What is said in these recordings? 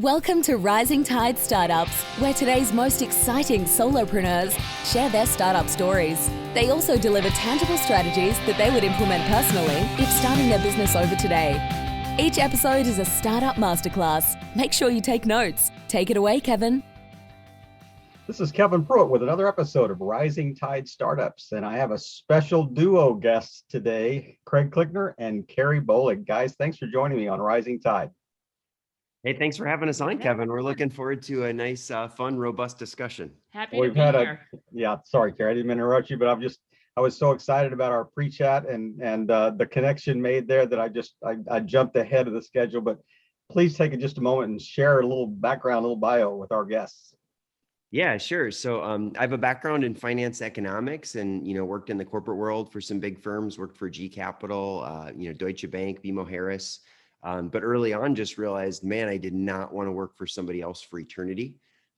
Welcome to Rising Tide Startups, where today's most exciting solopreneurs share their startup stories. They also deliver tangible strategies that they would implement personally if starting their business over today. Each episode is a startup masterclass. Make sure you take notes. Take it away, Kevin. This is Kevin Pruitt with another episode of Rising Tide Startups, and I have a special duo guest today, Craig Clickner and Carrie Bohlig. Guys, thanks for joining me on Rising Tide. Hey, thanks for having us on, Kevin. We're looking forward to a nice, fun, robust discussion. Happy to be here. Sorry, Carrie, I didn't mean to interrupt you, but I was so excited about our pre-chat and the connection made there that I jumped ahead of the schedule. But please take just a moment and share a little background, a little bio with our guests. Yeah, sure. So I have a background in finance economics and, worked in the corporate world for some big firms, worked for G Capital, Deutsche Bank, BMO Harris. But early on, just realized, man, I did not want to work for somebody else for eternity.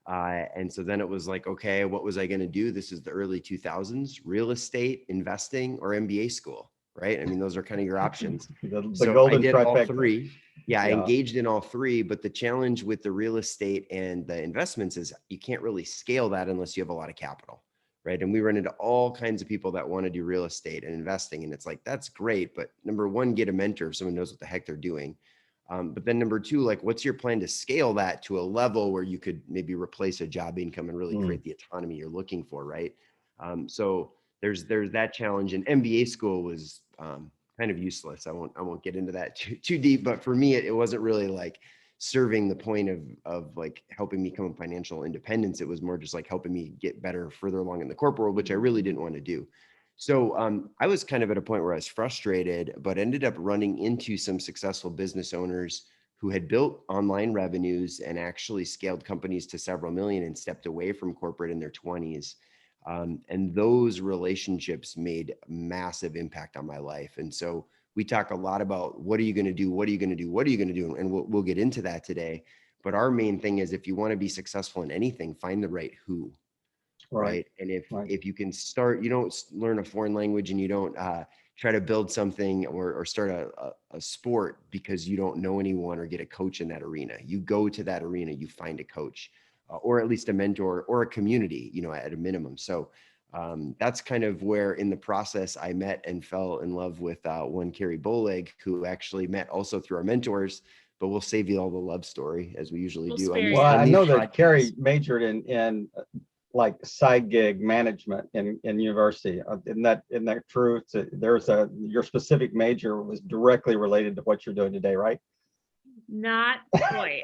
And so then it was like, okay, what was I going to do? This is the early 2000s, real estate, investing, or MBA school, right? I mean, those are kind of your options. the golden I did trifecta. all three. Yeah, I engaged in all three, but the challenge with the real estate and the investments is you can't really scale that unless you have a lot of capital, right? And we run into all kinds of people that want to do real estate and investing. And it's like, that's great. But number one, get a mentor if someone knows what the heck they're doing. But then number two, like, what's your plan to scale that to a level where you could maybe replace a job income and really create the autonomy you're looking for, right? So there's that challenge. And MBA school was kind of useless. I won't get into that too deep, but for me, it wasn't really like serving the point of like helping me become financial independence. It was more just like helping me get better further along in the corporate world, which I really didn't want to do. So I was kind of at a point where I was frustrated, but ended up running into some successful business owners who had built online revenues and actually scaled companies to several million and stepped away from corporate in their 20s. And those relationships made massive impact on my life. And so we talk a lot about what are you going to do? What are you going to do? What are you going to do? And we'll get into that today. But our main thing is, if you want to be successful in anything, find the right who. Right. And if you can start, you don't learn a foreign language and you don't try to build something or start a sport because you don't know anyone or get a coach in that arena. You go to that arena, you find a coach or at least a mentor or a community, at a minimum. So that's kind of where in the process I met and fell in love with one Carrie Bohlig, who actually met also through our mentors. But we'll save you all the love story as we usually do. Well, I know that Carrie majored in like side gig management in university. Isn't that true? Your specific major was directly related to what you're doing today, right? Not quite.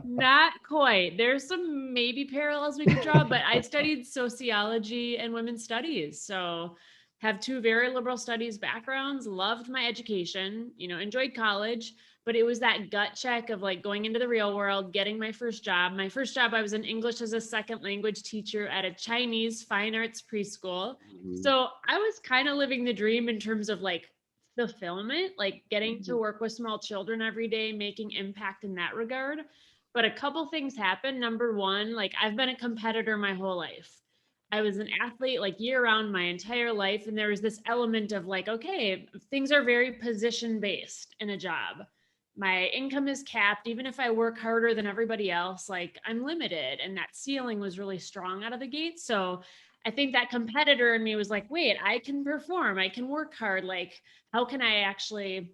Not quite. There's some maybe parallels we could draw, but I studied sociology and women's studies. So have two very liberal studies backgrounds, loved my education, enjoyed college, but it was that gut check of like going into the real world, getting my first job. My first job, I was an English as a second language teacher at a Chinese fine arts preschool. Mm-hmm. So I was kind of living the dream in terms of like fulfillment, like getting to work with small children every day, making impact in that regard. But a couple things happened. Number one, like I've been a competitor my whole life. I was an athlete like year round my entire life. And there was this element of like, okay, things are very position based in a job. My income is capped. Even if I work harder than everybody else, like I'm limited. And that ceiling was really strong out of the gate. So I think that competitor in me was like, wait, I can perform. I can work hard. Like, how can I actually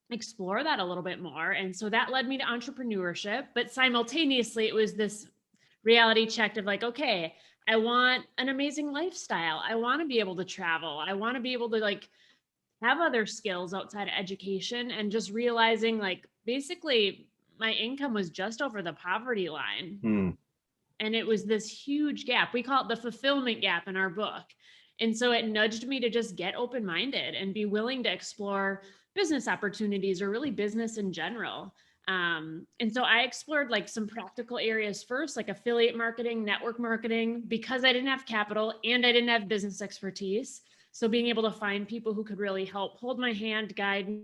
explore that a little bit more? And so that led me to entrepreneurship. But simultaneously, it was this reality check of like, okay, I want an amazing lifestyle. I want to be able to travel. I want to be able to like have other skills outside of education, and just realizing like basically my income was just over the poverty line. And it was this huge gap. We call it the fulfillment gap in our book. And so it nudged me to just get open-minded and be willing to explore business opportunities or really business in general. And so I explored like some practical areas first, like affiliate marketing, network marketing, because I didn't have capital and I didn't have business expertise. So being able to find people who could really help hold my hand, guide me,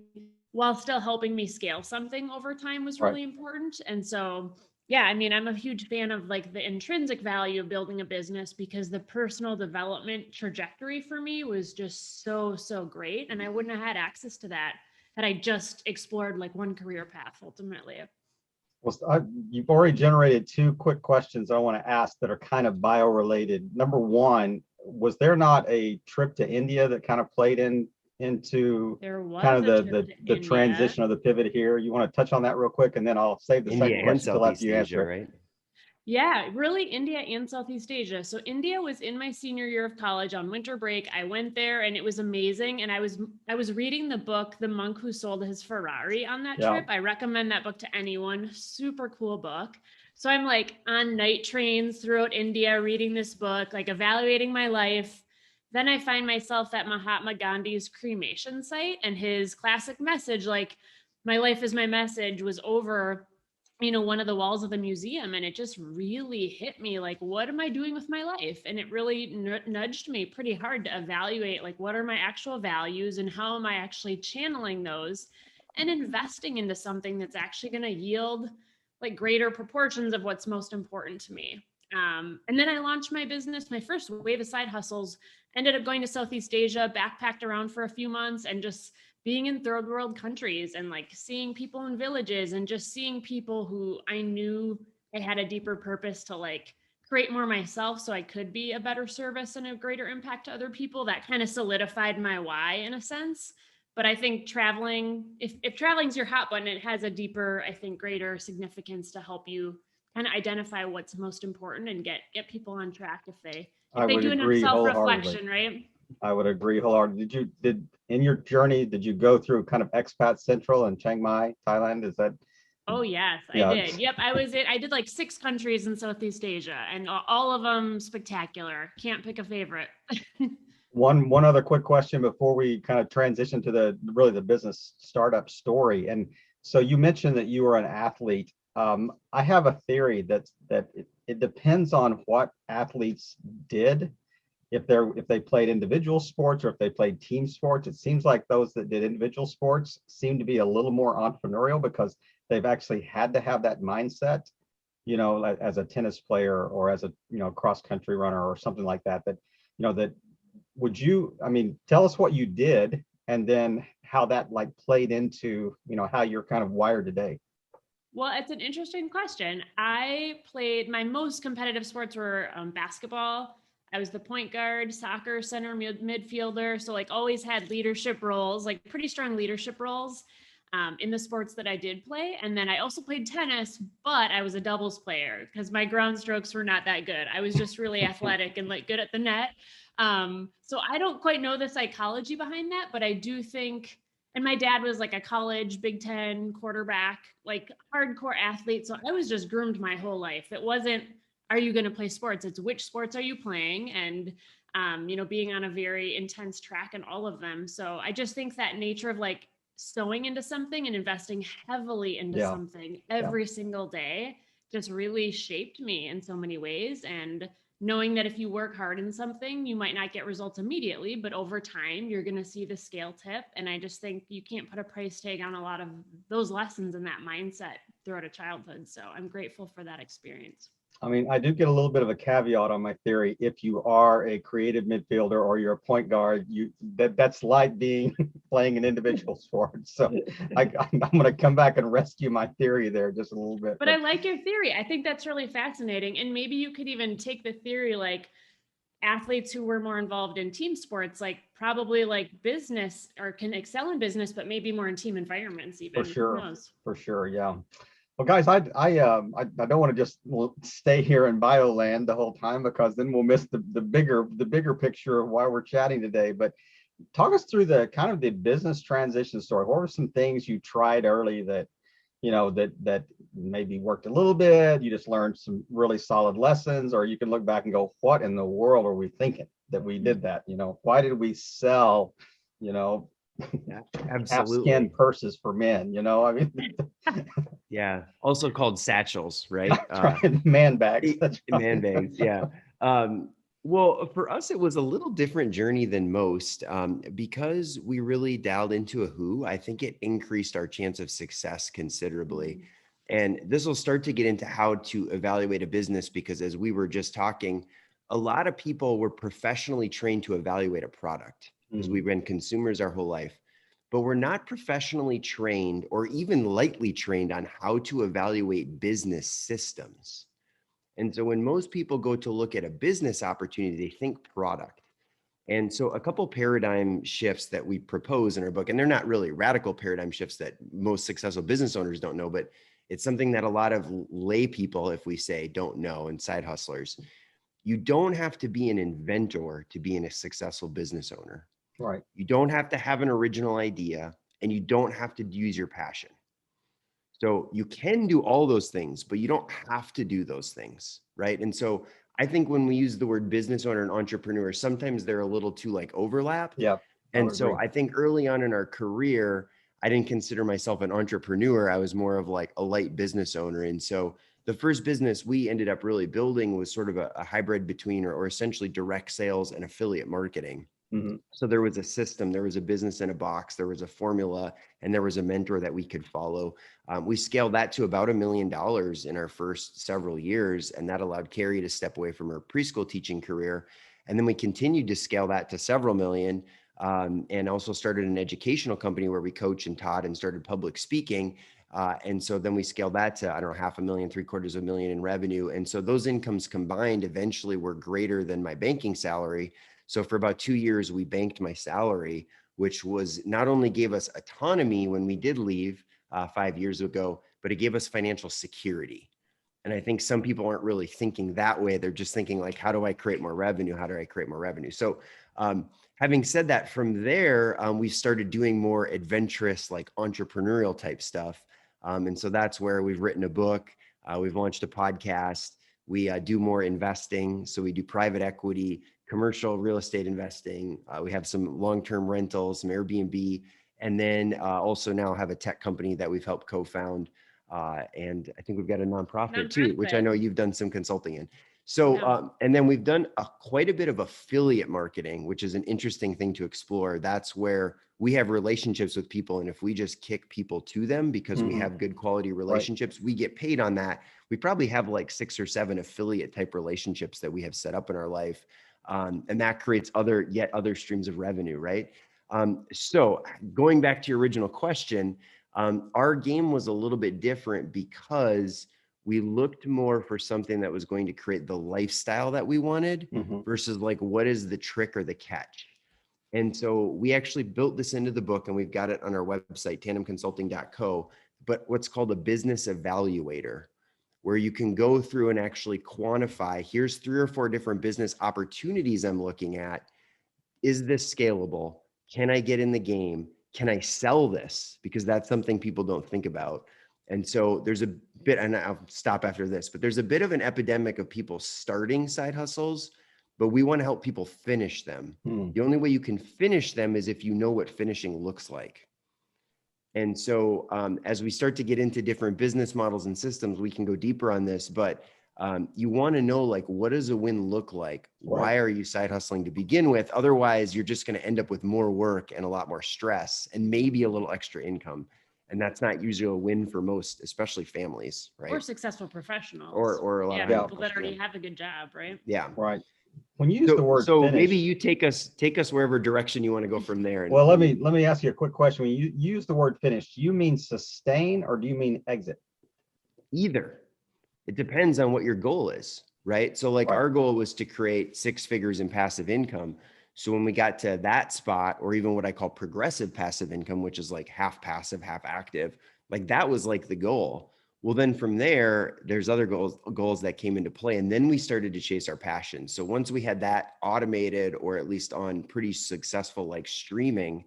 while still helping me scale something over time was really important. And so, yeah, I mean, I'm a huge fan of like the intrinsic value of building a business, because the personal development trajectory for me was just so great. And I wouldn't have had access to that had I just explored like one career path ultimately. Well, you've already generated two quick questions I want to ask that are kind of bio-related. Number one, was there not a trip to India that kind of played into There kind was of a trip to the India. transition of the pivot here? You want to touch on that real quick, and then I'll save the India second and question till after Southeast you Asia, answer it. right? Yeah, really India and Southeast Asia. So India was in my senior year of college on winter break. I went there and it was amazing. And I was reading the book, The Monk Who Sold His Ferrari, on that Yeah. trip. I recommend that book to anyone. Super cool book. So I'm like on night trains throughout India reading this book, like evaluating my life. Then I find myself at Mahatma Gandhi's cremation site, and his classic message, like, my life is my message, was over one of the walls of the museum. And it just really hit me, like, what am I doing with my life? And it really nudged me pretty hard to evaluate, like, what are my actual values and how am I actually channeling those and investing into something that's actually going to yield like greater proportions of what's most important to me. And then I launched my business. My first wave of side hustles ended up going to Southeast Asia, backpacked around for a few months, and just being in third world countries and like seeing people in villages and just seeing people who I knew I had a deeper purpose to like create more myself so I could be a better service and a greater impact to other people. That kind of solidified my why in a sense. But I think traveling, if traveling's your hot button, it has a deeper, I think, greater significance to help you kind of identify what's most important and get people on track if they do enough self-reflection, right? I would agree wholeheartedly. Did in your journey, did you go through kind of expat central in Chiang Mai, Thailand? Is that? Oh yes, Yeah. I did. Yep, I did like 6 countries in Southeast Asia, and all of them spectacular. Can't pick a favorite. One other quick question before we kind of transition to the business startup story. And so you mentioned that you were an athlete. I have a theory that it depends on what athletes did. If they played individual sports or if they played team sports, it seems like those that did individual sports seem to be a little more entrepreneurial because they've actually had to have that mindset, like as a tennis player or as a cross country runner or something like that. That would you, tell us what you did and then how that like played into, how you're kind of wired today. Well, it's an interesting question. My most competitive sports were basketball. I was the point guard, soccer, center, midfielder. So like always had leadership roles, like pretty strong leadership roles in the sports that I did play. And then I also played tennis, but I was a doubles player because my ground strokes were not that good. I was just really athletic and like good at the net. So I don't quite know the psychology behind that, but I do think, and my dad was like a college Big Ten quarterback, like hardcore athlete. So I was just groomed my whole life. It wasn't, are you going to play sports? It's which sports are you playing? And, being on a very intense track in all of them. So I just think that nature of like sewing into something and investing heavily into something every single day just really shaped me in so many ways. And knowing that if you work hard in something, you might not get results immediately, but over time, you're going to see the scale tip. And I just think you can't put a price tag on a lot of those lessons and that mindset throughout a childhood. So I'm grateful for that experience. I do get a little bit of a caveat on my theory. If you are a creative midfielder or you're a point guard, that's like playing an individual sport. So I'm going to come back and rescue my theory there just a little bit. But I like your theory. I think that's really fascinating. And maybe you could even take the theory like athletes who were more involved in team sports, like probably like business or can excel in business, but maybe more in team environments even. For sure. Yeah. Well, guys, I don't want to just stay here in bio land the whole time because then we'll miss the bigger picture of why we're chatting today. But talk us through the kind of the business transition story. What were some things you tried early that that maybe worked a little bit? You just learned some really solid lessons, or you can look back and go, what in the world are we thinking that we did that? Why did we sell? Yeah, absolutely. Half-skin purses for men, Yeah, also called satchels, right? Man bags. Man bags, yeah. Well, for us, it was a little different journey than most because we really dialed into a who. I think it increased our chance of success considerably. And this will start to get into how to evaluate a business because as we were just talking, a lot of people were professionally trained to evaluate a product because we've been consumers our whole life. but we're not professionally trained or even lightly trained on how to evaluate business systems. And so when most people go to look at a business opportunity, they think product. And so a couple paradigm shifts that we propose in our book, and they're not really radical paradigm shifts that most successful business owners don't know, but it's something that a lot of lay people, if we say, don't know, and side hustlers. You don't have to be an inventor to be a successful business owner. Right. You don't have to have an original idea, and you don't have to use your passion. So you can do all those things, but you don't have to do those things, right? And so I think when we use the word business owner and entrepreneur, sometimes they're a little too like overlap. Yeah. And so I think early on in our career, I didn't consider myself an entrepreneur. I was more of like a light business owner. And so the first business we ended up really building was sort of a hybrid between or essentially direct sales and affiliate marketing. Mm-hmm. So there was a system, there was a business in a box, there was a formula, and there was a mentor that we could follow. We scaled that to about $1 million in our first several years, and that allowed Carrie to step away from her preschool teaching career. And then we continued to scale that to several million, and also started an educational company where we coach and taught and started public speaking. And so then we scaled that to, I don't know, $500,000, $750,000 in revenue. And so those incomes combined eventually were greater than my banking salary. So for about 2 years, we banked my salary, which was not only gave us autonomy when we did leave 5 years ago, but it gave us financial security. And I think some people aren't really thinking that way. They're just thinking like, how do I create more revenue? How do I create more revenue? So having said that, from there, we started doing more adventurous, like entrepreneurial type stuff. And so that's where we've written a book. We've launched a podcast. We do more investing. So we do private equity, commercial real estate investing. We have some long-term rentals, some Airbnb, and then also now have a tech company that we've helped co-found. And I think we've got a nonprofit too, which I know you've done some consulting in. So, and then we've done quite a bit of affiliate marketing, which is an interesting thing to explore. That's where we have relationships with people. And if we just kick people to them because we have good quality relationships, we get paid on that. We probably have like 6 or 7 affiliate type relationships that we have set up in our life. And that creates other streams of revenue, right? So going back to your original question, our game was a little bit different because we looked more for something that was going to create the lifestyle that we wanted versus like, what is the trick or the catch? And so we actually built this into the book, and we've got it on our website, tandemconsulting.co, but what's called a business evaluator, where you can go through and actually quantify, here's 3 or 4 different business opportunities I'm looking at. Is this scalable? Can I get in the game? Can I sell this? Because that's something people don't think about. And so there's a bit, and I'll stop after this, but there's a bit of an epidemic of people starting side hustles, but we want to help people finish them. The only way you can finish them is if you know what finishing looks like. And so as we start to get into different business models and systems, we can go deeper on this, but you want to know, like, what does a win look like? Why are you side hustling to begin with? Otherwise, you're just going to end up with more work and a lot more stress and maybe a little extra income. And that's not usually a win for most, especially families, right? Or successful professionals. Or a lot of people that already have a good job, right? Yeah. Right. When you use the word so finish, maybe you take us wherever direction you want to go from there. Well, let me ask you a quick question. When you use the word finish, do you mean sustain or do you mean exit? Either. It depends on what your goal is, right? So like our goal was to create 6 figures in passive income. So when we got to that spot, or even what I call progressive passive income, which is like half passive, half active, like that was like the goal. Well, then from there, there's other goals that came into play. And then we started to chase our passion. So once we had that automated, or at least on pretty successful, like streaming,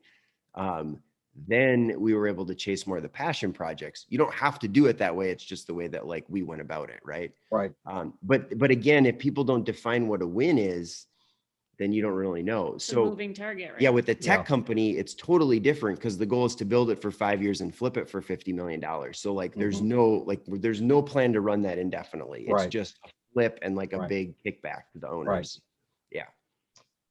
then we were able to chase more of the passion projects. You don't have to do it that way. It's just the way that like we went about it. Right. Right. But again, if people don't define what a win is, then you don't really know. So moving target, right? Yeah, with the tech company, it's totally different because the goal is to build it for 5 years and flip it for $50 million. So like, there's no plan to run that indefinitely. It's just a flip and like a big kickback to the owners. Right. Yeah.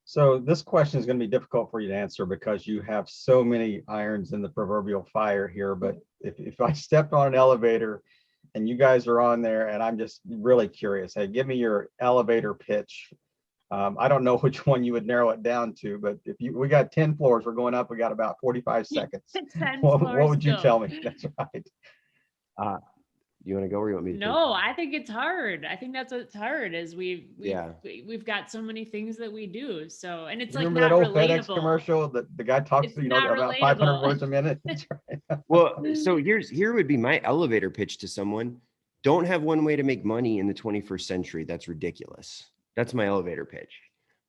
So this question is going to be difficult for you to answer because you have so many irons in the proverbial fire here. But if I stepped on an elevator and you guys are on there and I'm just really curious, hey, give me your elevator pitch I don't know which one you would narrow it down to, but if we got 10 floors, we're going up, we got about 45 seconds. What would you tell me? That's right. You want to go or you want me to? No, I think it's hard. I think that's what's hard is we've got so many things that we do. So, and it's Remember like that not old relatable. FedEx commercial that the guy talks, about 500 words a minute. That's right. Well, so here would be my elevator pitch to someone. Don't have one way to make money in the 21st century. That's ridiculous. That's my elevator pitch.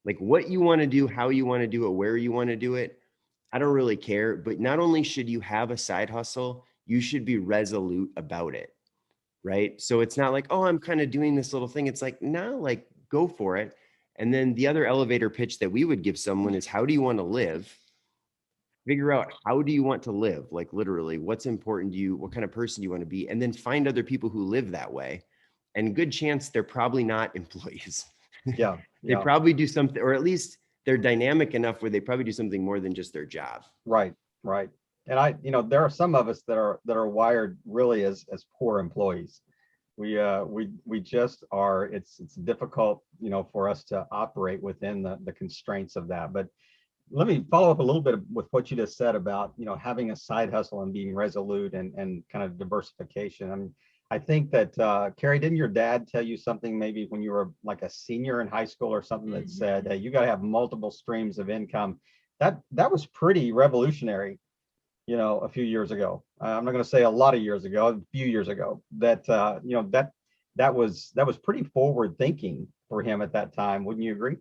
Like what you want to do, how you want to do it, where you want to do it. I don't really care. But not only should you have a side hustle, you should be resolute about it. Right. So it's not like, oh, I'm kind of doing this little thing. It's like, no, like go for it. And then the other elevator pitch that we would give someone is, how do you want to live? Figure out, how do you want to live? Like literally, what's important to you? What kind of person do you want to be? And then find other people who live that way. And good chance they're probably not employees. Yeah. They probably do something, or at least they're dynamic enough where they probably do something more than just their job. Right. And there are some of us that are wired really as poor employees. We just are. It's difficult, for us to operate within the constraints of that. But let me follow up a little bit with what you just said about, having a side hustle and being resolute and kind of diversification. I mean, I think that Carrie, didn't your dad tell you something maybe when you were like a senior in high school or something that said, hey, you got to have multiple streams of income? That was pretty revolutionary. A few years ago. I'm not going to say a lot of years ago, a few years ago, that that was pretty forward thinking for him at that time. Wouldn't you agree?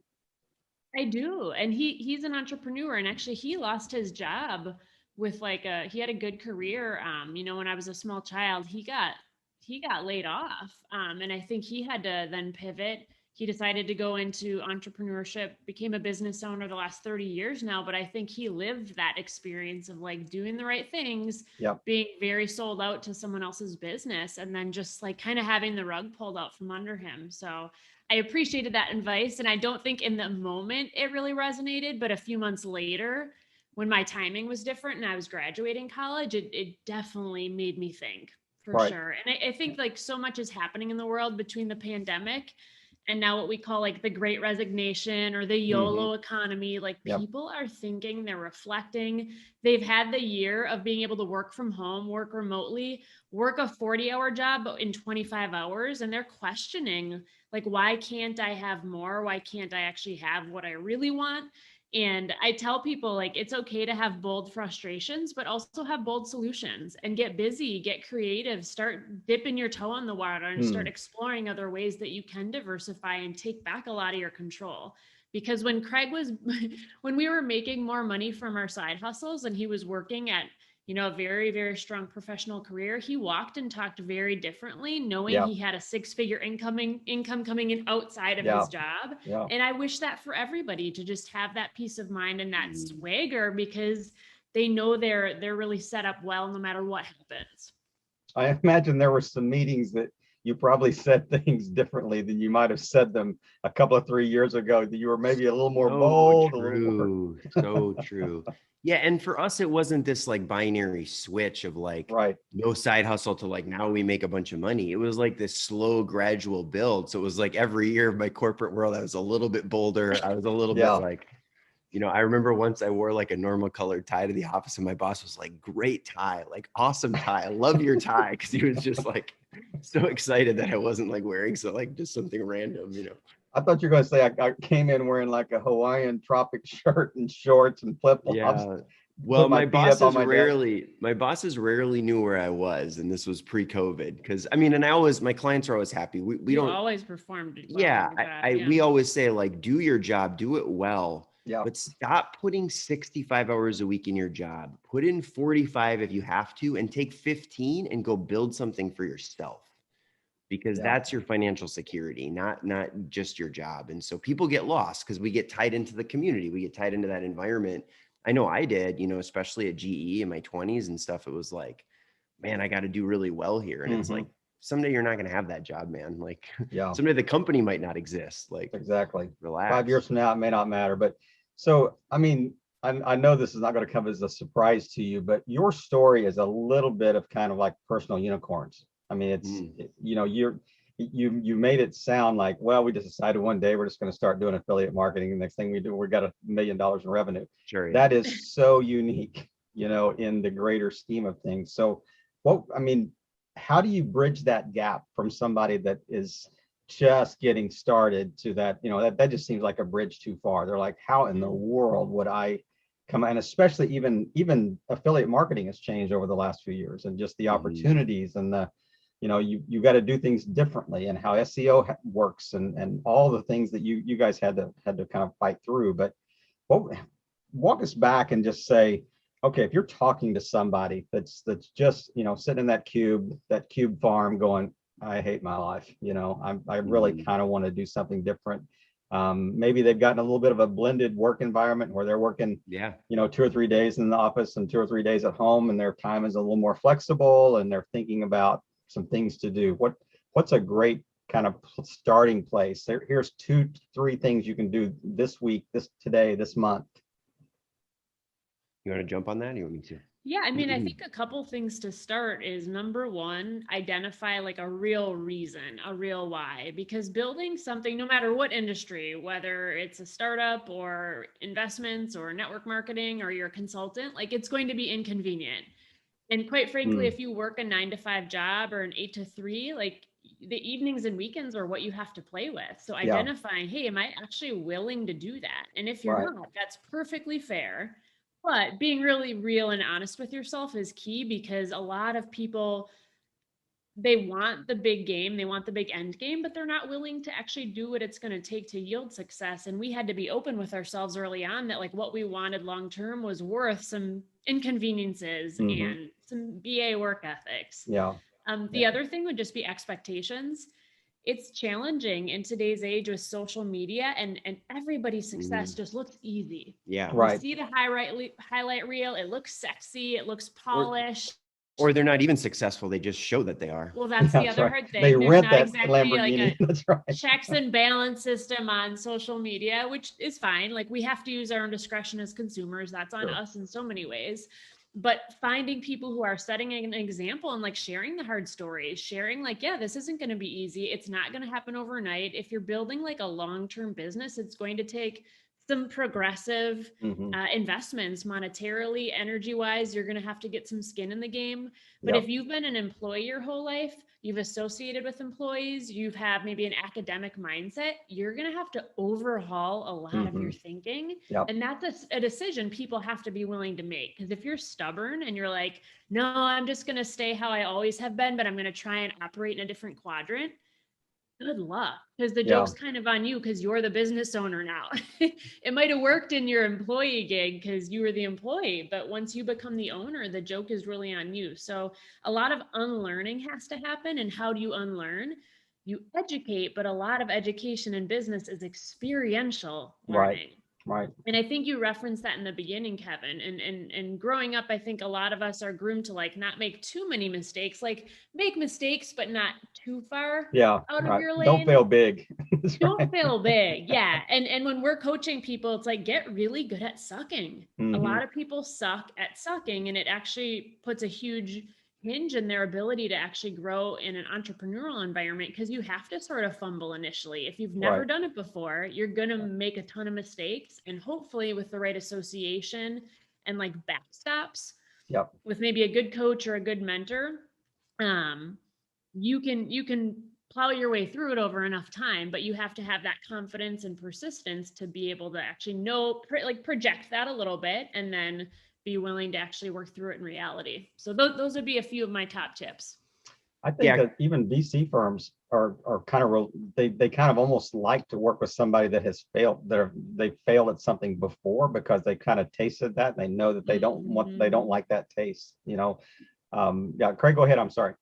I do. And he's an entrepreneur, and actually he lost his job with he had a good career. When I was a small child, he got laid off. And I think he had to then pivot. He decided to go into entrepreneurship, became a business owner the last 30 years now, but I think he lived that experience of like doing the right things, being very sold out to someone else's business, and then just like kind of having the rug pulled out from under him. So I appreciated that advice. And I don't think in the moment it really resonated, but a few months later, when my timing was different and I was graduating college, it definitely made me think for sure. And I think like so much is happening in the world between the pandemic and now what we call like the great resignation or the YOLO economy. Like people are thinking, they're reflecting. They've had the year of being able to work from home, work remotely, work a 40-hour job in 25 hours. And they're questioning, like, why can't I have more? Why can't I actually have what I really want? And I tell people, like, it's okay to have bold frustrations, but also have bold solutions and get busy, get creative, start dipping your toe in the water and start exploring other ways that you can diversify and take back a lot of your control. Because when when we were making more money from our side hustles and he was working at, a very, very strong professional career, he walked and talked very differently, knowing he had a 6-figure income coming in outside of his job. And I wish that for everybody, to just have that peace of mind and that swagger, because they know they're really set up well no matter what happens. I imagine there were some meetings that you probably said things differently than you might have said them a couple of 3 years ago, that you were maybe a little more bold. True. So true. Yeah. And for us, it wasn't this like binary switch of like no side hustle to like, now we make a bunch of money. It was like this slow, gradual build. So it was like every year of my corporate world, I was a little bit bolder. I was a little bit like, I remember once I wore like a normal colored tie to the office and my boss was like, great tie, like awesome tie. I love your tie. Cause he was just like so excited that I wasn't like wearing just something random, I thought you were going to say I came in wearing like a Hawaiian tropic shirt and shorts and flip-flops. Yeah. Well, my bosses rarely knew where I was, and this was pre-COVID. Because and my clients are always happy. We don't always performed. We always say like, do your job, do it well. But stop putting 65 hours a week in your job. Put in 45 if you have to, and take 15 and go build something for yourself. Because that's your financial security, not just your job. And so people get lost because we get tied into the community. We get tied into that environment. I know I did, especially at GE in my 20s and stuff. It was like, man, I got to do really well here. And it's like, someday you're not going to have that job, man. Like someday the company might not exist. Like exactly. Relax. 5 years from now, it may not matter. But so, I know this is not going to come as a surprise to you, but your story is a little bit of kind of like personal unicorns. It's, you made it sound like, well, we just decided one day we're just going to start doing affiliate marketing. And the next thing we do, we got $1 million in revenue. Sure. Yeah. That is so unique, in the greater scheme of things. So how do you bridge that gap from somebody that is just getting started to that, that just seems like a bridge too far. They're like, how in the world would I come? And especially even affiliate marketing has changed over the last few years, and just the opportunities and the, you got to do things differently, and how SEO works, and all the things that you guys had to kind of fight through. But walk us back and just say, okay, if you're talking to somebody that's just, sitting in that cube farm going, I hate my life, I really kind of want to do something different. Maybe they've gotten a little bit of a blended work environment where they're working, 2 or 3 days in the office and 2 or 3 days at home, and their time is a little more flexible, and they're thinking about some things to do. What's a great kind of starting place? Here's 2-3 things you can do this week, this month. You want to jump on that? Or you want me to? Yeah, I think a couple things to start is, number one, identify like a real reason, a real why, because building something, no matter what industry, whether it's a startup or investments or network marketing or you're a consultant, like it's going to be inconvenient. And quite frankly, if you work a 9-to-5 job or an 8 to 3, like the evenings and weekends are what you have to play with. So identifying, hey, am I actually willing to do that? And if you're not, that's perfectly fair. But being really real and honest with yourself is key, because a lot of people, they want the big game, they want the big end game, but they're not willing to actually do what it's going to take to yield success. And we had to be open with ourselves early on that like what we wanted long-term was worth some inconveniences and some BA work ethics. The other thing would just be expectations. It's challenging in today's age with social media, and everybody's success just looks easy. Yeah. Right. You see the highlight reel, it looks sexy, it looks polished. Or they're not even successful. They just show that they are. Well, that's the other hard thing. They There's rent not that exactly Lamborghini. like That's right. checks and balance system on social media, which is fine. Like we have to use our own discretion as consumers. That's on us in so many ways. But finding people who are setting an example and like sharing the hard stories, sharing like, yeah, this isn't going to be easy. It's not going to happen overnight. If you're building like a long-term business, it's going to take some progressive investments monetarily, energy-wise. You're going to have to get some skin in the game. But if you've been an employee your whole life, you've associated with employees, you've had maybe an academic mindset, you're going to have to overhaul a lot of your thinking. And that's a decision people have to be willing to make. Because if you're stubborn and you're like, no, I'm just going to stay how I always have been, but I'm going to try and operate in a different quadrant, good luck, because the joke's kind of on you because you're the business owner now. It might have worked in your employee gig because you were the employee, but once you become the owner, the joke is really on you. So a lot of unlearning has to happen. And how do you unlearn? You educate, but a lot of education in business is experiential learning. Right. And I think you referenced that in the beginning, Kevin. And growing up, I think a lot of us are groomed to like not make too many mistakes, like make mistakes, but not too far out of your lane. Don't fail big. Don't fail big. Yeah. And when we're coaching people, it's like, get really good at sucking. A lot of people suck at sucking, and it actually puts a huge hinge in their ability to actually grow in an entrepreneurial environment, because you have to sort of fumble initially. If you've never done it before, you're going to make a ton of mistakes, and hopefully with the right association and like backstops with maybe a good coach or a good mentor, you can plow your way through it over enough time, but you have to have that confidence and persistence to be able to actually project that a little bit, and then be willing to actually work through it in reality. So those would be a few of my top tips. I think that even VC firms are kind of, they kind of almost like to work with somebody that has failed, they failed at something before, because they kind of tasted that and they know that they don't like that taste, Craig, go ahead. I'm sorry.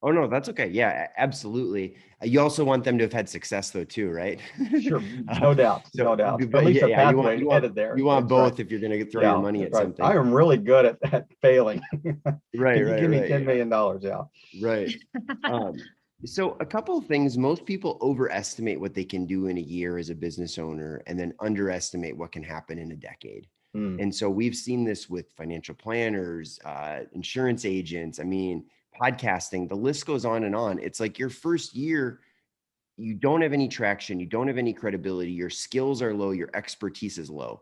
Oh, no, that's okay. Yeah, absolutely. You also want them to have had success though, too, right? Sure. No doubt. No doubt. But at least a pathway headed there. You want both if you're going to throw your money at something. I am really good at failing. Right. Give me $10 million. Right. So a couple of things, most people overestimate what they can do in a year as a business owner, and then underestimate what can happen in a decade. And so we've seen this with financial planners, insurance agents, podcasting, the list goes on and on. It's like your first year you don't have any traction, you don't have any credibility, your skills are low, your expertise is low.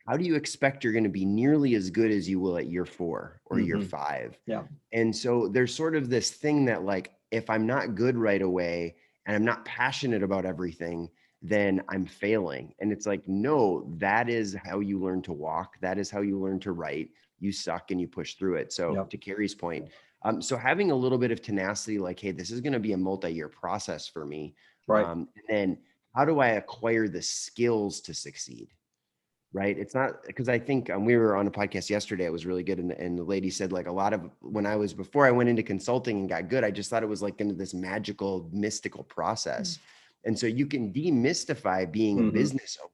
How do you expect you're going to be nearly as good as you will at year 4 or year 5? Yeah. And so there's sort of this thing that, like, if I'm not good right away and I'm not passionate about everything, then I'm failing. And it's like, no, that is how you learn to walk. That is how you learn to write. You suck and you push through it. So to Carrie's point, so having a little bit of tenacity, like, hey, this is going to be a multi-year process for me. Right. And then how do I acquire the skills to succeed? Right. It's not, because I think we were on a podcast yesterday. It was really good. And the lady said, like, a lot of before I went into consulting and got good, I just thought it was like into this magical, mystical process. And so you can demystify being a business owner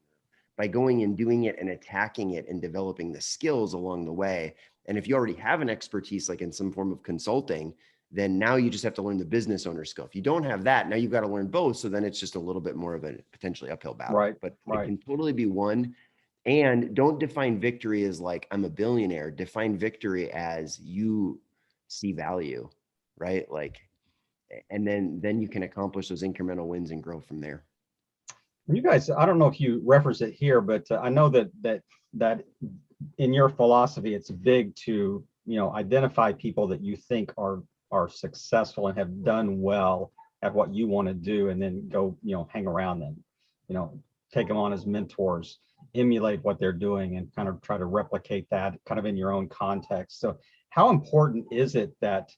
by going and doing it and attacking it and developing the skills along the way. And if you already have an expertise, like in some form of consulting, then now you just have to learn the business owner skill. If you don't have that, now you've got to learn both. So then it's just a little bit more of a potentially uphill battle. Right. But it can totally be one. And don't define victory as like, I'm a billionaire. Define victory as you see value, right? Like, and then you can accomplish those incremental wins and grow from there. You guys, I don't know if you reference it here, but I know that in your philosophy, it's big to, identify people that you think are successful and have done well at what you want to do, and then go, hang around them, take them on as mentors, emulate what they're doing, and kind of try to replicate that kind of in your own context. So how important is it that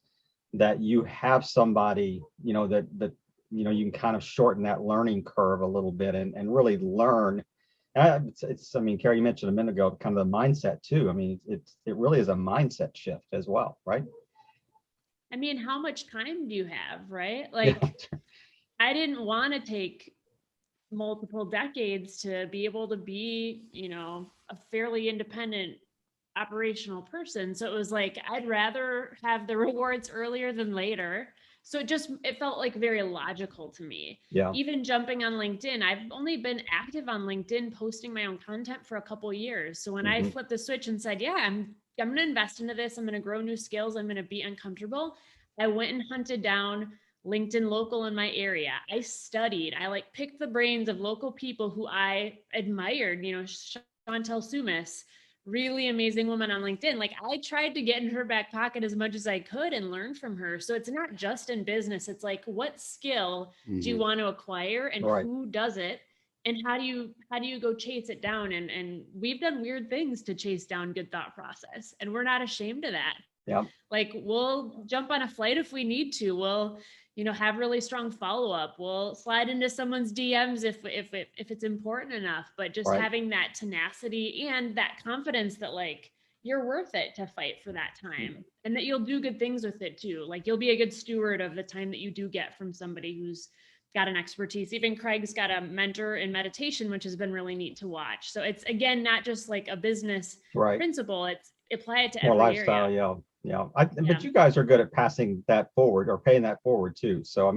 you have somebody, that you can kind of shorten that learning curve a little bit and really learn. It's Carrie, you mentioned a minute ago, kind of the mindset too. I mean, it really is a mindset shift as well, right? I mean, how much time do you have, right? Like, I didn't want to take multiple decades to be able to be, a fairly independent operational person. So it was like, I'd rather have the rewards earlier than later. So it felt like very logical to me. Yeah. Even jumping on LinkedIn, I've only been active on LinkedIn posting my own content for a couple of years. So when I flipped the switch and said, yeah, I'm going to invest into this, I'm going to grow new skills, I'm going to be uncomfortable, I went and hunted down LinkedIn local in my area. I studied, I picked the brains of local people who I admired, Chantel Sumis, really amazing woman on LinkedIn. I tried to get in her back pocket as much as I could and learn from her. So it's not just in business. It's like, what skill do you want to acquire, and who does it? And how do you go chase it down? And we've done weird things to chase down good thought process, and we're not ashamed of that. Yeah. We'll jump on a flight if we need to. We'll, have really strong follow-up. We'll slide into someone's DMs if it's important enough, but just having that tenacity and that confidence that you're worth it to fight for that time, and that you'll do good things with it too. You'll be a good steward of the time that you do get from somebody who's got an expertise. Even Craig's got a mentor in meditation, which has been really neat to watch. So it's, again, not just a business principle. It's apply it to every lifestyle area. Yeah. But you guys are good at passing that forward, or paying that forward too. So,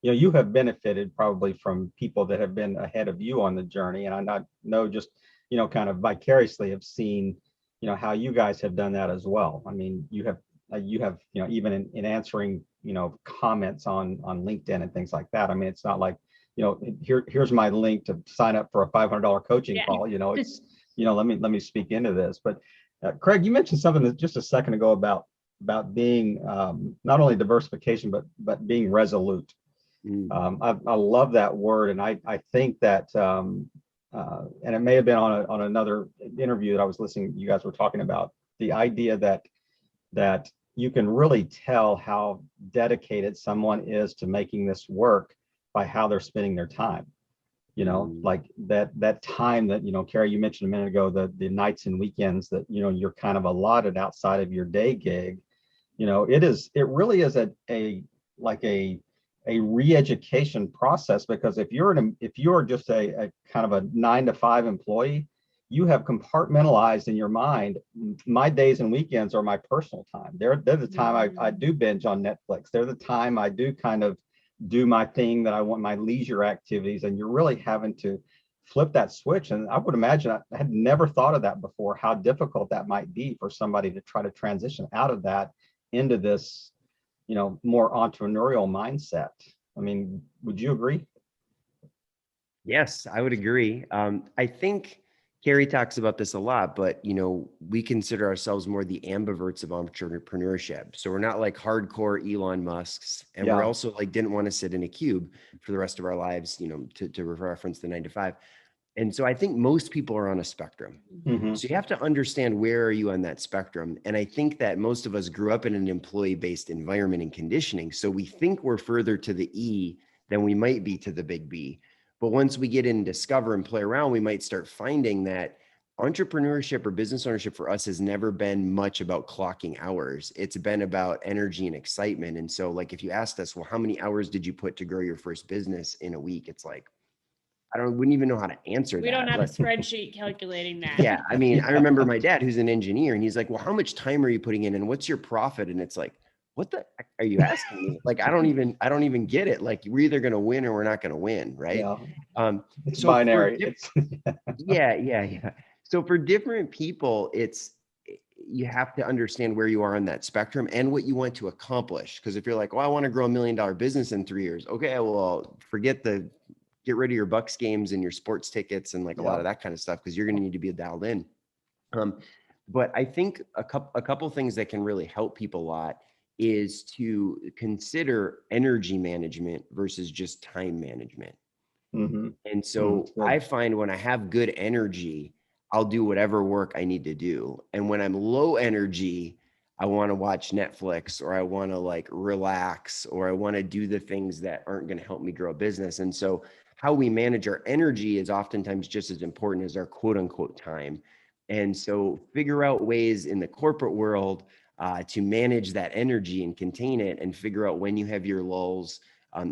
you have benefited probably from people that have been ahead of you on the journey. And I know just, kind of vicariously have seen, how you guys have done that as well. You have, even in answering, comments on LinkedIn and things like that. It's not like, here's my link to sign up for a $500 coaching call. It's, let me speak into this. But Craig, you mentioned something that just a second ago about being not only diversification, but being resolute. I love that word. And I think that, and it may have been on another interview that I was listening, you guys were talking about the idea that you can really tell how dedicated someone is to making this work by how they're spending their time. Like that time that, Carrie, you mentioned a minute ago, the nights and weekends that, you're kind of allotted outside of your day gig. It really is a re-education process, because if you're just a kind of a 9-to-5 employee, you have compartmentalized in your mind, my days and weekends are my personal time. They're the time I do binge on Netflix. They're the time I do kind of do my thing that I want, my leisure activities. And you're really having to flip that switch. And I would imagine, I had never thought of that before, how difficult that might be for somebody to try to transition out of that into this, more entrepreneurial mindset. Would you agree? Yes, I would agree. I think Carrie talks about this a lot, but we consider ourselves more the ambiverts of entrepreneurship. So we're not like hardcore Elon Musks, and we're Yeah. also like didn't want to sit in a cube for the rest of our lives, to reference the 9 to 5. And so I think most people are on a spectrum. Mhm. So you have to understand where are you on that spectrum. And I think that most of us grew up in an employee-based environment and conditioning. So we think we're further to the E than we might be to the big B. But once we get in and discover and play around, we might start finding that entrepreneurship or business ownership for us has never been much about clocking hours. It's been about energy and excitement. And so like if you asked us, well, how many hours did you put to grow your first business in a week? It's like, wouldn't even know how to answer We that. don't have a But spreadsheet calculating that. yeah, I mean, I remember my dad who's an engineer and he's like, well, how much time are you putting in and what's your profit? And it's like, what the heck are you asking me? Like, I don't even get it. Like, we're either going to win or we're not going to win. Right. Yeah. It's So binary. yeah. So for different people, you have to understand where you are on that spectrum and what you want to accomplish. Because if you're like, oh, I want to grow $1 million business in 3 years. Okay, well, get rid of your Bucks games and your sports tickets and like a lot of that kind of stuff, because you're going to need to be dialed in. But I think a couple things that can really help people a lot is to consider energy management versus just time management. Mm-hmm. And so I find when I have good energy, I'll do whatever work I need to do. And when I'm low energy, I want to watch Netflix, or I want to like relax, or I want to do the things that aren't going to help me grow a business. And so how we manage our energy is oftentimes just as important as our quote unquote time. And so figure out ways in the corporate world to manage that energy and contain it, and figure out when you have your lulls.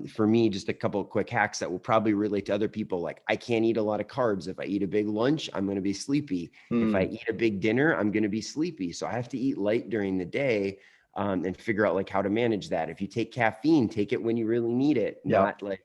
For me, just a couple of quick hacks that will probably relate to other people. Like, I can't eat a lot of carbs. If I eat a big lunch, I'm going to be sleepy. If I eat a big dinner, I'm going to be sleepy. So I have to eat light during the day, and figure out like how to manage that. If you take caffeine, take it when you really need it, not like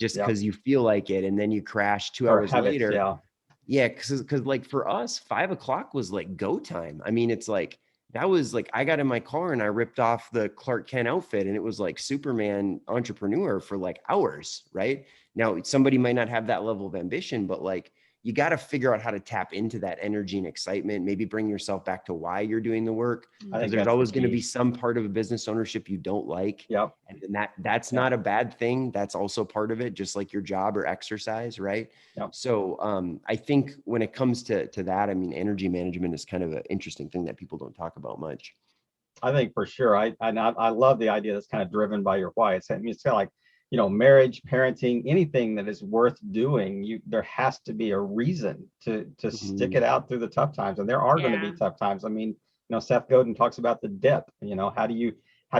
just because you feel like it, and then you crash 2 hours later. Yeah, because like for us, 5 o'clock was like go time. I mean, it's like that was like I got in my car and I ripped off the Clark Kent outfit, and it was like Superman entrepreneur for like hours, right? Now, somebody might not have that level of ambition, but like you got to figure out how to tap into that energy and excitement, maybe bring yourself back to why you're doing the work. Because there's always going to be some part of a business ownership you don't like. Yep. And that's not a bad thing. That's also part of it, just like your job or exercise, right? Yep. So I think when it comes to that, I mean, energy management is kind of an interesting thing that people don't talk about much. I think for sure. I love the idea that's kind of driven by your why. It's kind of like, marriage, parenting, anything that is worth doing, there has to be a reason to stick it out through the tough times. And there are going to be tough times. I mean, Seth Godin talks about the dip. How do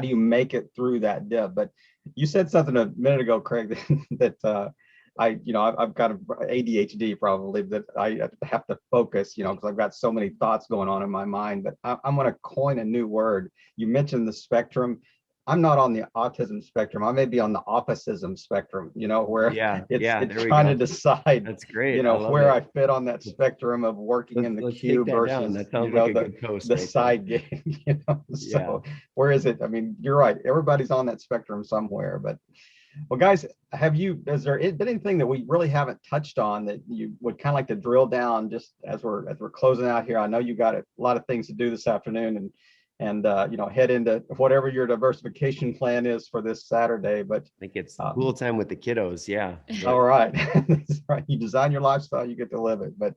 you make it through that dip? But you said something a minute ago, Craig, that I've got ADHD probably, that I have to focus, because I've got so many thoughts going on in my mind. But I'm going to coin a new word. You mentioned the spectrum. I'm not on the autism spectrum. I may be on the opposism spectrum, where it's trying to decide, that's great. where I fit on that spectrum of working in the cube versus, the side game, So where is it? I mean, you're right. Everybody's on that spectrum somewhere, but well, guys, has there been anything that we really haven't touched on that you would kind of like to drill down just as we're closing out here? I know you got a lot of things to do this afternoon and head into whatever your diversification plan is for this Saturday. But I think it's cool time with the kiddos. Yeah. All right. That's right. You design your lifestyle, you get to live it. But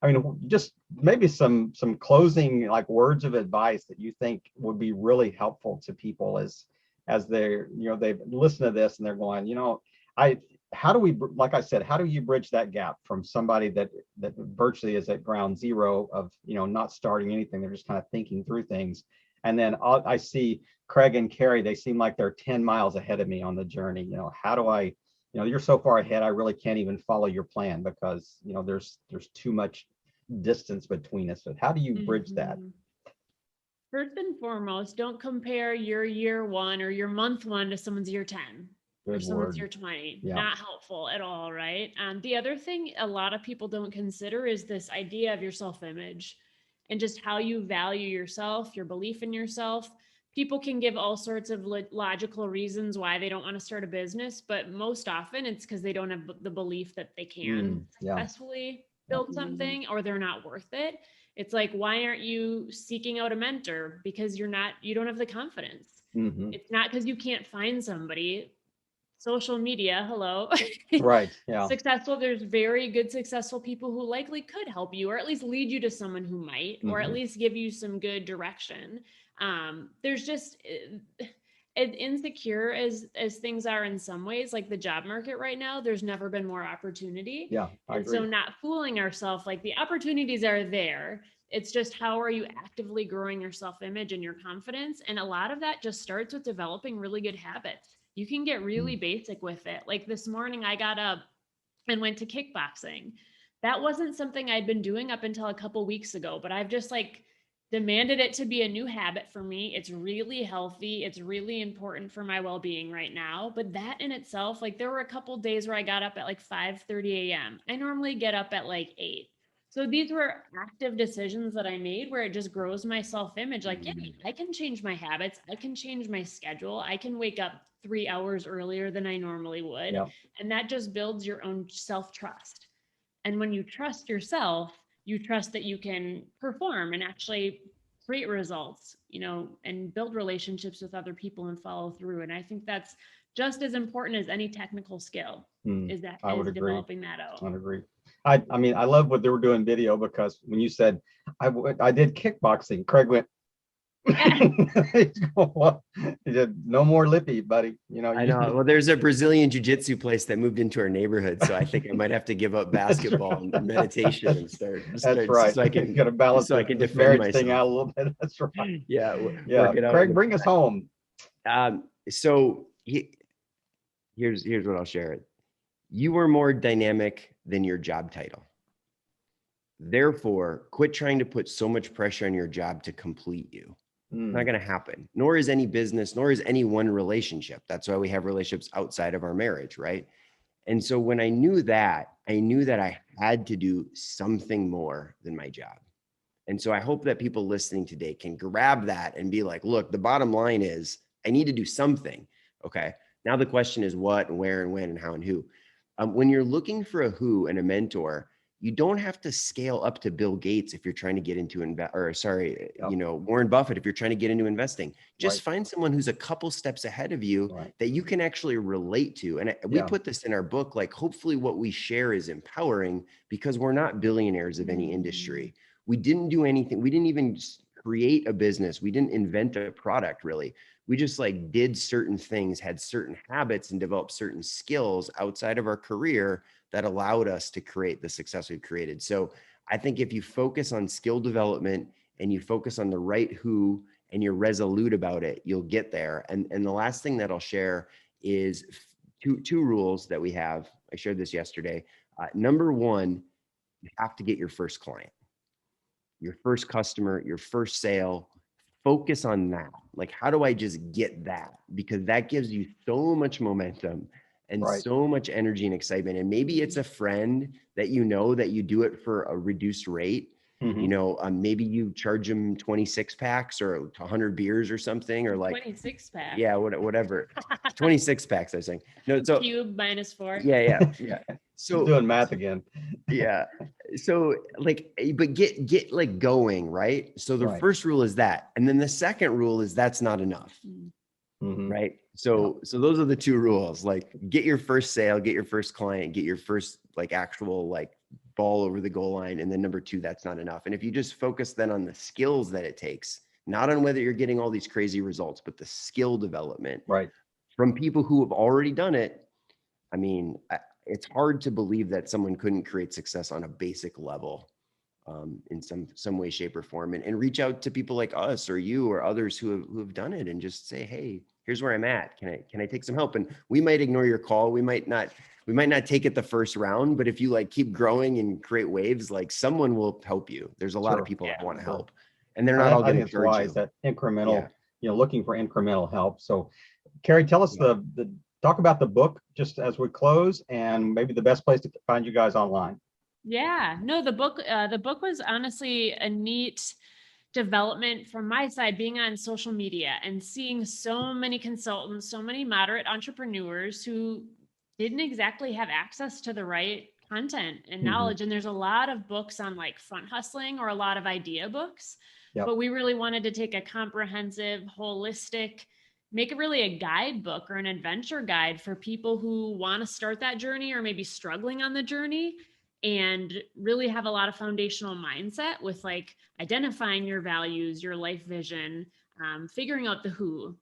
I mean, just maybe some closing like words of advice that you think would be really helpful to people as they're, they've listened to this and they're going, how do we, like I said, how do you bridge that gap from somebody that virtually is at ground zero of, not starting anything? They're just kind of thinking through things. And then I see Craig and Carrie, they seem like they're 10 miles ahead of me on the journey. How do I, you're so far ahead, I really can't even follow your plan because, there's too much distance between us. So how do you bridge that? First and foremost, don't compare your year 1 or your month 1 to someone's year 10 or someone's year 20. Not helpful at all, right? The other thing a lot of people don't consider is this idea of your self-image and just how you value yourself, your belief in yourself. people can give all sorts of logical reasons why they don't want to start a business, but most often it's because they don't have the belief that they can successfully build something, or they're not worth it. It's like, why aren't you seeking out a mentor? Because you don't have the confidence. It's not because you can't find somebody. Social media, hello. Right. Yeah. Successful. There's very good, successful people who likely could help you, or at least lead you to someone who might, or at least give you some good direction. There's just as insecure as things are in some ways, like the job market right now, there's never been more opportunity. Yeah. I agree. So not fooling ourselves, like the opportunities are there. It's just, how are you actively growing your self-image and your confidence? And a lot of that just starts with developing really good habits. You can get really basic with it. Like this morning, I got up and went to kickboxing. That wasn't something I'd been doing up until a couple weeks ago, but I've just like demanded it to be a new habit for me. It's really healthy. It's really important for my well-being right now. But that in itself, like there were a couple days where I got up at like 5:30 a.m. I normally get up at like 8. So these were active decisions that I made where it just grows my self-image. Like, yeah, I can change my habits. I can change my schedule. I can wake up 3 hours earlier than I normally would. Yep. And that just builds your own self-trust. And when you trust yourself, you trust that you can perform and actually create results, and build relationships with other people and follow through. And I think that's just as important as any technical skill is developing that out. I would agree. I mean, I love what they were doing video, because when you said I did kickboxing, Craig went, he said, no more lippy, buddy. I know. Well, there's a Brazilian jiu-jitsu place that moved into our neighborhood, so I think I might have to give up basketball and meditation and start. That's right. So I can got to balance. So I can defend marriage myself. thing out a little bit. That's right. Yeah. Yeah. Craig, bring us home. So here's what I'll share. You are more dynamic than your job title. Therefore, quit trying to put so much pressure on your job to complete you. It's not going to happen, nor is any business, nor is any one relationship. That's why we have relationships outside of our marriage, right? And so when I knew that I had to do something more than my job. And so I hope that people listening today can grab that and be like, look, the bottom line is I need to do something. Okay. Now the question is what and where and when and how and who. When you're looking for a who and a mentor, you don't have to scale up to Bill Gates if you're trying to get into Warren Buffett if you're trying to get into investing. Just find someone who's a couple steps ahead of you that you can actually relate to. And we put this in our book, like hopefully what we share is empowering, because we're not billionaires of any industry. We didn't do anything. We didn't even create a business. We didn't invent a product really. We just like did certain things, had certain habits and developed certain skills outside of our career that allowed us to create the success we've created. So I think if you focus on skill development and you focus on the right who and you're resolute about it, you'll get there. And the last thing that I'll share is two rules that we have. I shared this yesterday. Number one, you have to get your first client, your first customer, your first sale. Focus on that. Like, how do I just get that? Because that gives you so much momentum and so much energy and excitement. And maybe it's a friend that that you do it for a reduced rate. Maybe you charge them 26 packs or 100 beers or something, or like 26 packs. Yeah, whatever. 26 packs, I was saying. No, so cube -4. Yeah. So doing math again. Yeah. So but get like going, right? So the first rule is that. And then the second rule is that's not enough. Right. So those are the two rules. Like, get your first sale, get your first client, get your first actual ball over the goal line. And then number two, that's not enough. And if you just focus then on the skills that it takes, not on whether you're getting all these crazy results, but the skill development from people who have already done it. I mean, it's hard to believe that someone couldn't create success on a basic level in some way, shape, or form, and reach out to people like us or you or others who have done it and just say, hey, here's where I'm at. Can I take some help? And we might ignore your call. We might not take it the first round, but if you keep growing and create waves, someone will help you. There's a lot of people that want to help, and they're not all going to encourage you. That incremental, looking for incremental help. So Carrie, tell us talk about the book just as we close, and maybe the best place to find you guys online. Yeah, no, the book was honestly a neat development from my side, being on social media and seeing so many consultants, so many moderate entrepreneurs who didn't exactly have access to the right content and knowledge. And there's a lot of books on like front hustling or a lot of idea books, but we really wanted to take a comprehensive, holistic, make it really a guidebook or an adventure guide for people who want to start that journey or maybe struggling on the journey, and really have a lot of foundational mindset with like identifying your values, your life vision, figuring out the who,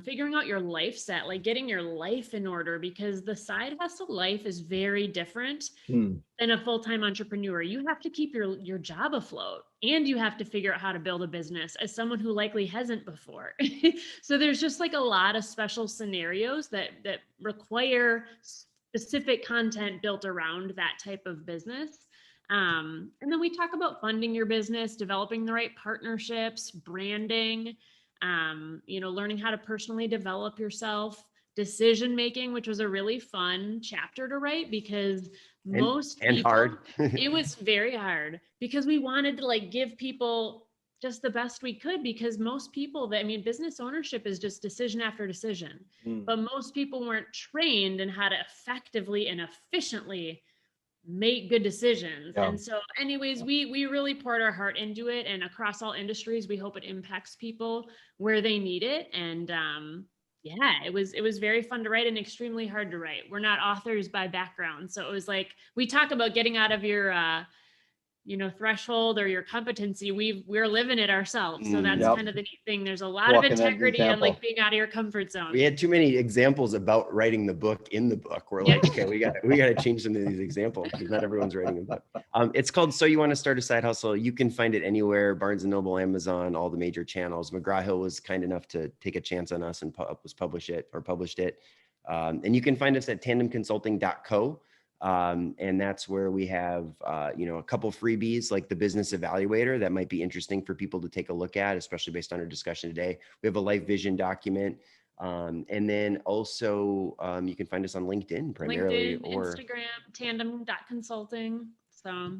figuring out your life set, like getting your life in order, because the side hustle life is very different than a full-time entrepreneur. You have to keep your job afloat, and you have to figure out how to build a business as someone who likely hasn't before. So there's just like a lot of special scenarios that require specific content built around that type of business. And then we talk about funding your business, developing the right partnerships, branding, learning how to personally develop yourself, decision making, which was a really fun chapter to write because hard. It was very hard because we wanted to like give people just the best we could, because most people business ownership is just decision after decision, but most people weren't trained in how to effectively and efficiently make good decisions. And so anyways, we really poured our heart into it, and across all industries, we hope it impacts people where they need it. And it was very fun to write and extremely hard to write. We're not authors by background. So it was like, we talk about getting out of your threshold or your competency. We're living it ourselves. So that's kind of the neat thing. There's a lot of integrity and like being out of your comfort zone. We had too many examples about writing the book in the book. We're like, okay, we got to change some of these examples because not everyone's writing a book. It's called So You Want to Start a Side Hustle. You can find it anywhere: Barnes & Noble, Amazon, all the major channels. McGraw-Hill was kind enough to take a chance on us and published it. And you can find us at tandemconsulting.co. And that's where we have, a couple freebies like the Business Evaluator that might be interesting for people to take a look at, especially based on our discussion today. We have a life vision document. And then also you can find us on LinkedIn primarily, or Instagram, Tandem.consulting. So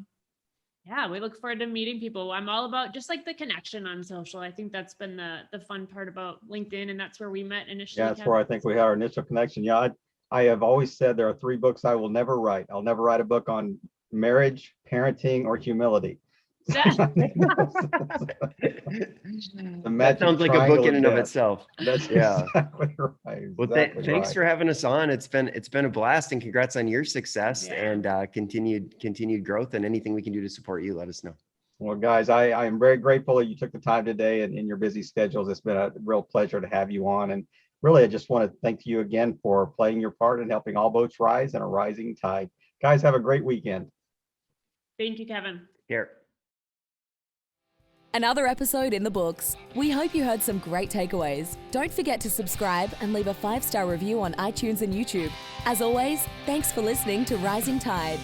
we look forward to meeting people. I'm all about just like the connection on social. I think that's been the fun part about LinkedIn, and that's where we met initially. Yeah, that's where I think we had our initial connection. Yeah, I have always said there are 3 books I will never write. I'll never write a book on marriage, parenting, or humility. That sounds like a book in and of itself. That's exactly right. Well, thanks for having us on. It's been a blast, and congrats on your success and continued growth. And anything we can do to support you, let us know. Well, guys, I am very grateful that you took the time today and in your busy schedules. It's been a real pleasure to have you on. And really, I just want to thank you again for playing your part in helping all boats rise in a rising tide. Guys, have a great weekend. Thank you, Kevin. Here. Another episode in the books. We hope you heard some great takeaways. Don't forget to subscribe and leave a 5-star review on iTunes and YouTube. As always, thanks for listening to Rising Tide.